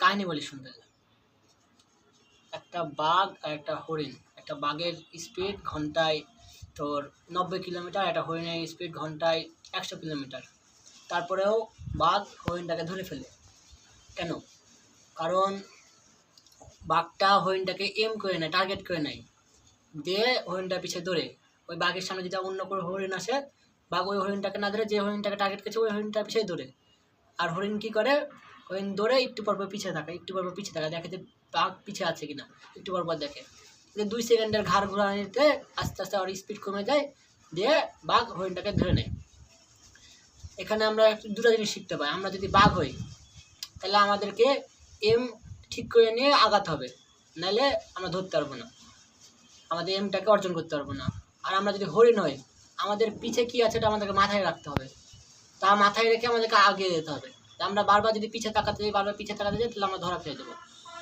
কাহিনী বলি শুনতে। একটা বাঘ আর একটা হরিণ। একটা বাঘের স্পিড ঘন্টায় তোর 90 কিলোমিটার, একটা হরিণের স্পিড ঘন্টায় 100 কিলোমিটার। তারপরেও বাঘ হরিণটাকে ধরে ফেলে। কেন? কারণ বাঘটা হরিণটাকে এম করে নেয়, টার্গেট করে নেয়, দিয়ে হরিণটার পিছিয়ে দৌড়ে। ওই বাঘের সামনে যদি অন্য কোনো হরিণ আসে, বাঘ ওই হরিণটাকে না ধরে যে হরিণটাকে টার্গেট করেছে ওই হরিণটার পিছিয়ে দৌড়ে। আর হরিণ কী করে? হরিণ দৌড়ে একটু পর পিছিয়ে থাকে, একটু পর পিছিয়ে থাকে, দেখে যে বাঘ পিছিয়ে আছে কিনা, একটু পর দেখে। 2 সেকেন্ডের ঘাড় ঘোরানিতে আস্তে আস্তে ওর স্পিড কমে যায়, দিয়ে বাঘ হরিণটাকে ধরে নেয়। এখানে আমরা দুটো জিনিস শিখতে পাই। আমরা যদি বাঘ হই তাহলে আমাদেরকে এম ঠিক করে নিয়ে আগাতে হবে, নাহলে আমরা ধরতে পারবো না, আমাদের এমটাকে অর্জন করতে পারবো না। আর আমরা যদি হরিণ হই, আমাদের পিছে কী আছে এটা আমাদেরকে মাথায় রাখতে হবে, তা মাথায় রেখে আমাদেরকে আগিয়ে যেতে হবে। আমরা বারবার যদি পিছে তাকাতে যাই, বারবার পিছে তাকাতে যাই, তাহলে আমরা ধরা খেয়ে যাবো।